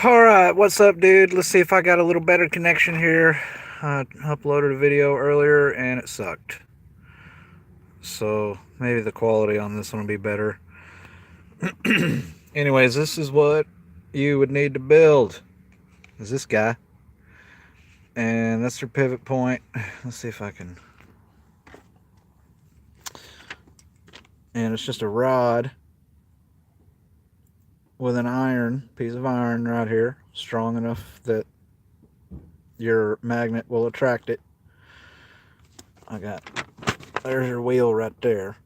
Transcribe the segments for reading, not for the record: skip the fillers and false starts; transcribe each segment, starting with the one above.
Alright, what's up, dude? Let's see if I got a little better connection here. I uploaded a video earlier and it sucked. So maybe the quality on this one will be better. Anyways, this is what you would need to build. Is this guy. And that's your pivot point. Let's see if I can. And it's just a rod with an piece of iron right here, strong enough that your magnet will attract it. There's your wheel right there.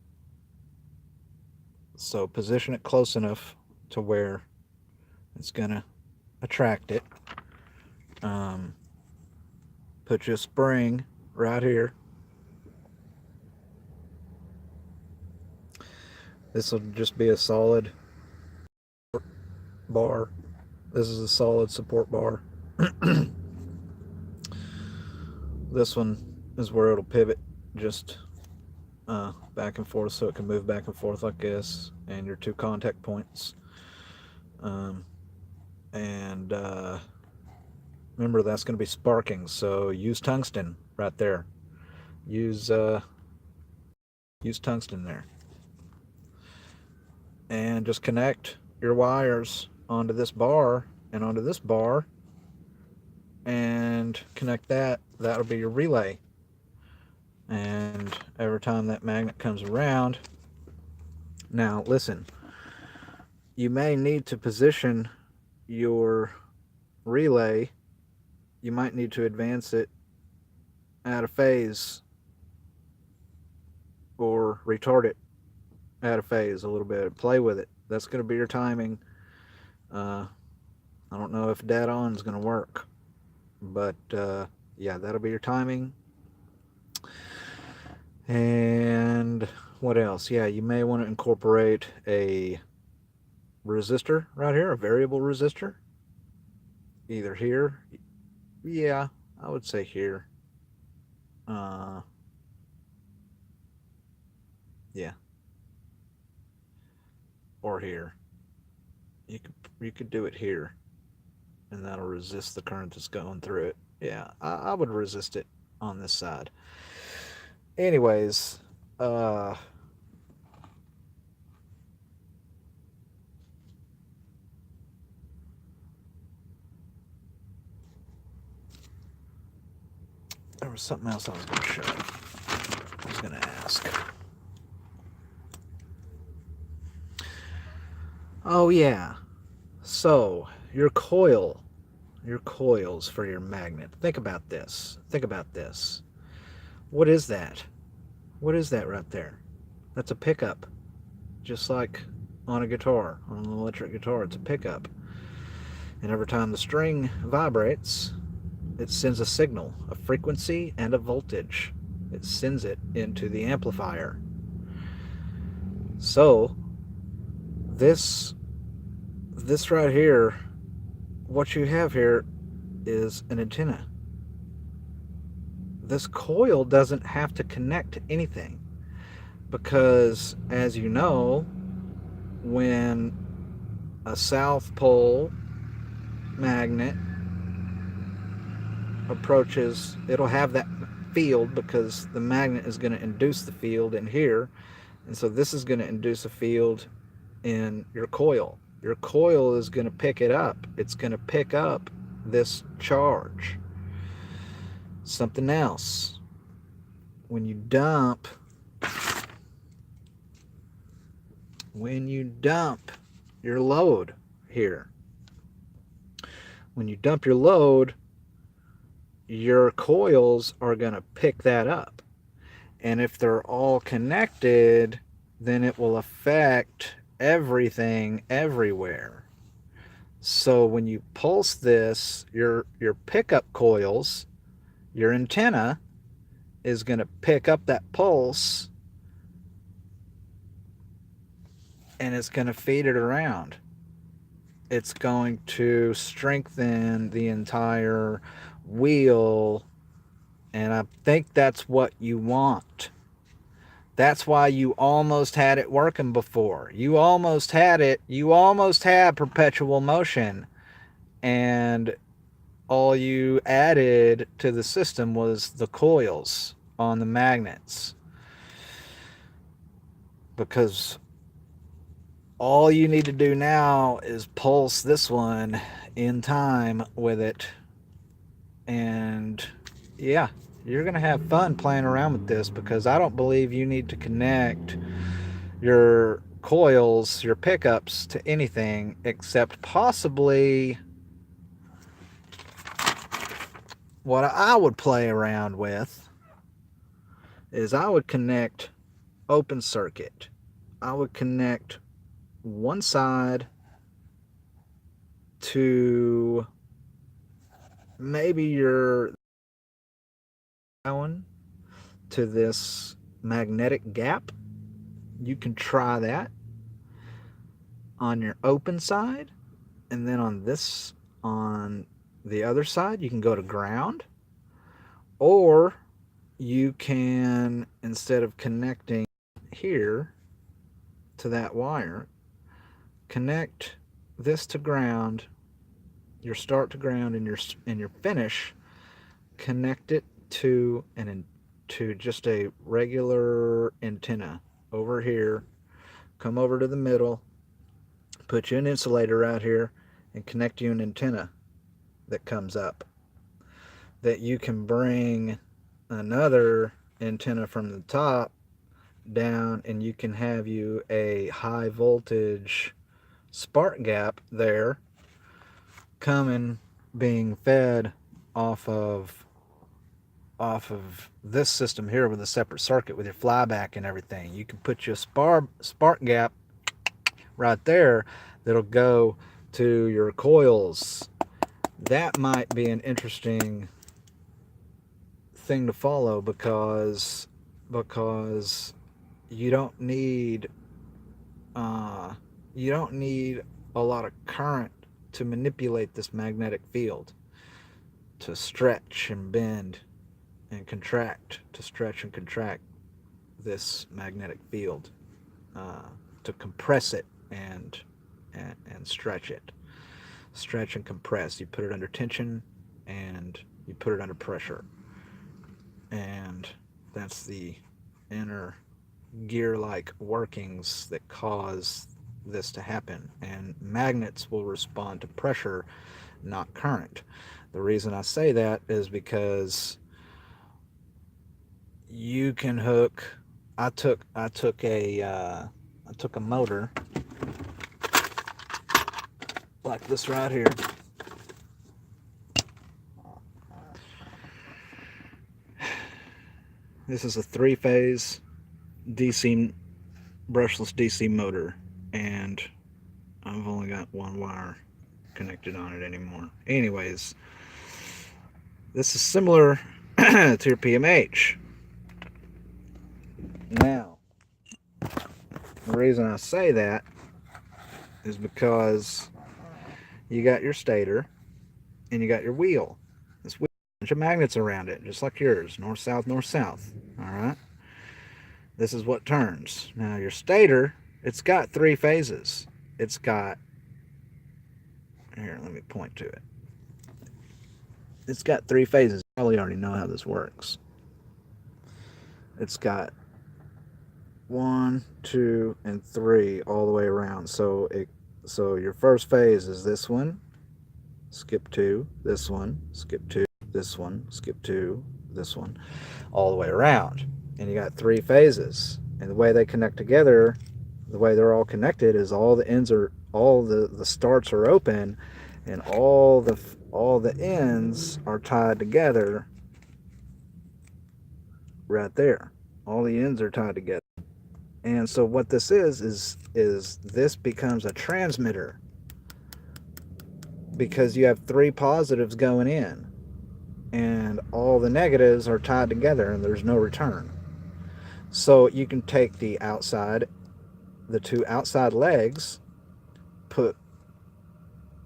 So position it close enough to where it's gonna attract it. Put your spring right here. This will just be a solid bar. This is a solid support bar. This one is where it'll pivot just back and forth, so it can move back and forth like this, and your two contact points. Remember, that's going to be sparking, so use tungsten right there. Use tungsten there, and just connect your wires onto this bar and onto this bar, and connect that. That'll be your relay. And every time that magnet comes around, now listen, you may need to position your relay. You might need to advance it out of phase or retard it out of phase a little bit. Play with it. That's going to be your timing. I don't know if dead on is going to work, but yeah, that'll be your timing. And what else? Yeah, you may want to incorporate a resistor right here, a variable resistor. Either here. Yeah, I would say here. Yeah. Or here. You could do it here, and that'll resist the current that's going through it. Yeah, I would resist it on this side. Anyways, there was something else I was going to show. I was going to ask. Oh yeah. So your coils for your magnet. Think about this. What is that? What is that right there? That's a pickup. Just like on a guitar, on an electric guitar, it's a pickup. And every time the string vibrates, it sends a signal, a frequency and a voltage. It sends it into the amplifier. So this right here, what you have here is an antenna. This coil doesn't have to connect to anything, because as you know, when a south pole magnet approaches, it'll have that field because the magnet is going to induce the field in here, and so this is going to induce a field in your coil. Your coil is going to pick it up. It's going to pick up this charge. Something else. When you dump your load here, when you dump your load, your coils are going to pick that up. And if they're all connected, then it will affect everything everywhere. So when you pulse this, your pickup coils, your antenna is going to pick up that pulse, and it's going to feed it around. It's going to strengthen the entire wheel, and I think that's what you want. That's why you almost had it working before. You almost had perpetual motion, and all you added to the system was the coils on the magnets, because all you need to do now is pulse this one in time with it, and yeah, you're gonna have fun playing around with this, because I don't believe you need to connect your coils, your pickups, to anything except possibly what I would play around with is I would connect open circuit. I would connect one side to maybe your one to this magnetic gap. You can try that on your open side, and then on the other side you can go to ground, or you can, instead of connecting here to that wire, connect this to ground, your start to ground, and your finish, connect it to to just a regular antenna over here. Come over to the middle, put you an insulator right here, and connect you an antenna that comes up, that you can bring another antenna from the top down, and you can have you a high voltage spark gap there coming, being fed off of this system here with a separate circuit with your flyback and everything. You can put your spark gap right there that'll go to your coils. That might be an interesting thing to follow, because you don't need a lot of current to manipulate this magnetic field, to stretch and bend and contract, to stretch and contract this magnetic field, to compress it and stretch it. Stretch and compress. You put it under tension and you put it under pressure. And that's the inner gear-like workings that cause this to happen. And magnets will respond to pressure, not current. The reason I say that is because you can hook. I took a motor like this right here. This is a 3-phase DC brushless DC motor, and I've only got one wire connected on it anymore. Anyways, this is similar to your PMH. Now, the reason I say that is because you got your stator and you got your wheel. This wheel has a bunch of magnets around it, just like yours, north, south, north, south. All right. This is what turns. Now, your stator, it's got 3 phases. It's got, here, let me point to it. It's got 3 phases. You probably already know how this works. It's got 1, 2, and 3 all the way around. So your first phase is this one, skip 2, this one, skip 2, this one, skip 2, this one, all the way around. And you got 3 phases. And the way they connect together, the way they're all connected, is all the ends are, all the starts are open, and all the ends are tied together right there. All the ends are tied together. And so what this is this becomes a transmitter, because you have 3 positives going in and all the negatives are tied together and there's no return. So you can take the 2 outside legs, put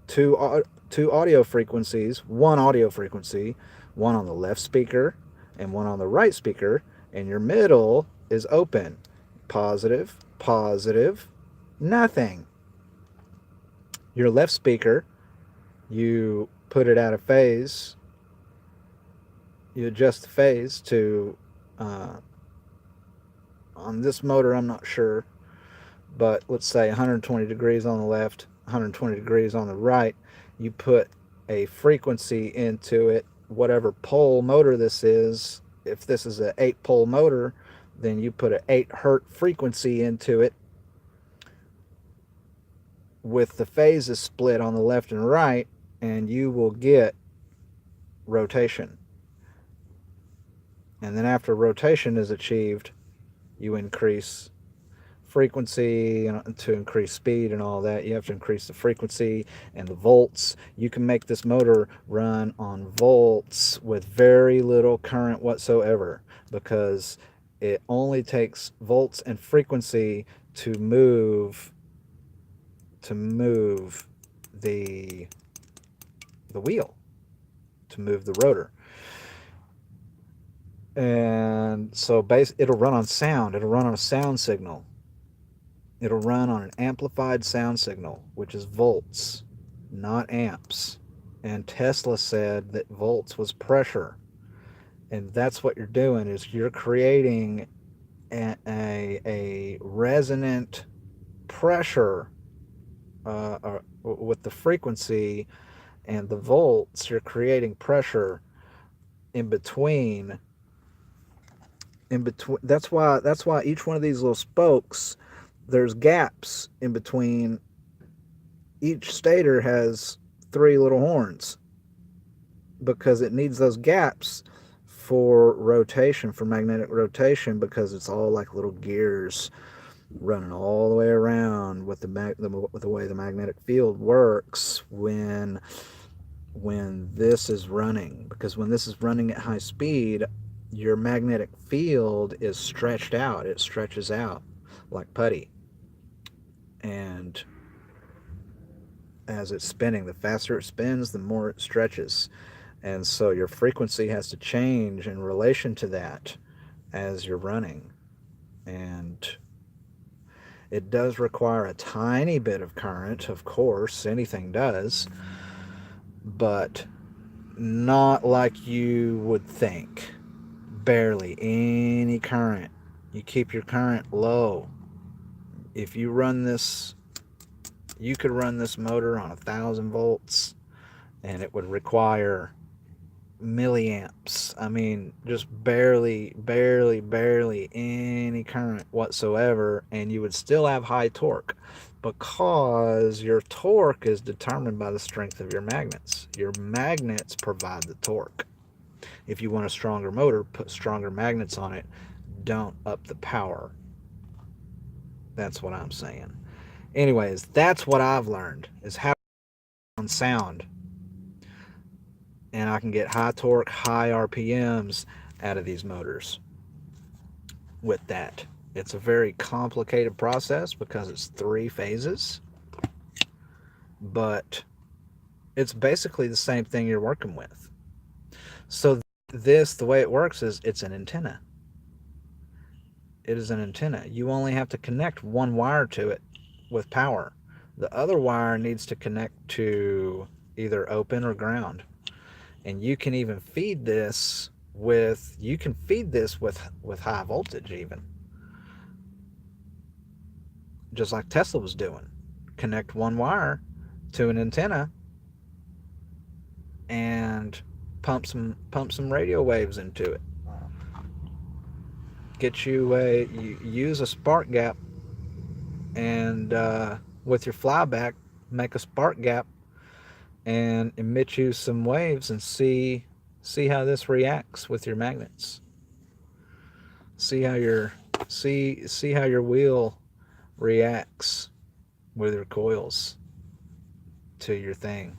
two audio frequencies, one audio frequency, one on the left speaker and one on the right speaker, and your middle is open. Positive, positive, nothing. Your left speaker You put it out of phase. You adjust the phase to, uh, on this motor, I'm not sure, but let's say 120 degrees on the left, 120 degrees on the right. You put a frequency into it, whatever pole motor this is. If this is an 8-pole motor, then you put an 8 hertz frequency into it with the phases split on the left and right, and you will get rotation. And then after rotation is achieved, you increase frequency to increase speed and all that. You have to increase the frequency and the volts. You can make this motor run on volts with very little current whatsoever, because it only takes volts and frequency to move the wheel, to move the rotor. And so it'll run on sound. It'll run on a sound signal. It'll run on an amplified sound signal, which is volts, not amps. And Tesla said that volts was pressure. And that's what you're doing, is you're creating a resonant pressure, with the frequency and the volts. You're creating pressure in between. That's why each one of these little spokes, there's gaps in between. Each stator has 3 little horns, because it needs those gaps for rotation, for magnetic rotation, because it's all like little gears running all the way around with the way the magnetic field works when this is running. Because when this is running at high speed, your magnetic field is stretched out. It stretches out like putty. And as it's spinning, the faster it spins, the more it stretches. And so your frequency has to change in relation to that as you're running. And it does require a tiny bit of current, of course, anything does, but not like you would think. Barely any current. You keep your current low. If you run this, you could run this motor on 1,000 volts, and it would require milliamps. I mean, just barely any current whatsoever, and you would still have high torque, because your torque is determined by the strength of your magnets. Your magnets provide the torque. If you want a stronger motor, put stronger magnets on it. Don't up the power. That's what I'm saying. Anyways, that's what I've learned, is how on sound. And I can get high torque, high RPMs out of these motors with that. It's a very complicated process because it's 3 phases, but it's basically the same thing you're working with. So the way it works is it's an antenna. It is an antenna. You only have to connect one wire to it with power. The other wire needs to connect to either open or ground. And you can even feed this with high voltage, even. Just like Tesla was doing. Connect one wire to an antenna and pump some radio waves into it. You use a spark gap, and with your flyback, make a spark gap and emit you some waves, and see how this reacts with your magnets. See how your wheel reacts with your coils to your thing.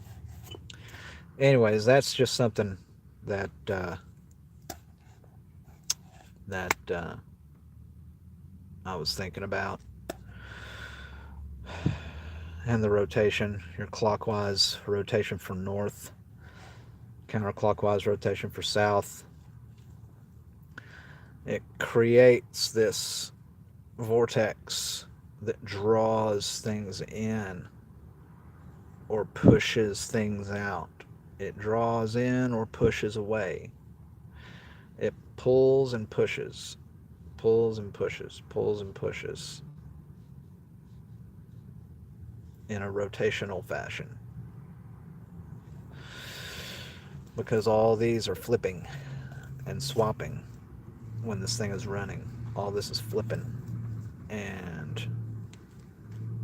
Anyways, that's just something that I was thinking about. And the rotation, your clockwise rotation for north, counterclockwise rotation for south. It creates this vortex that draws things in. or pushes things out. It draws in or pushes away. It pulls and pushes, pulls and pushes, pulls and pushes in a rotational fashion. Because all these are flipping and swapping when this thing is running. All this is flipping. And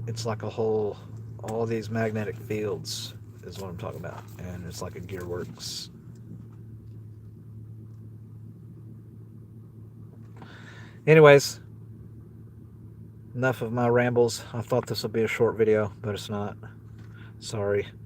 it's like a whole, all these magnetic fields is what I'm talking about. And it's like a gearworks. Anyways, enough of my rambles. I thought this would be a short video, but it's not. Sorry.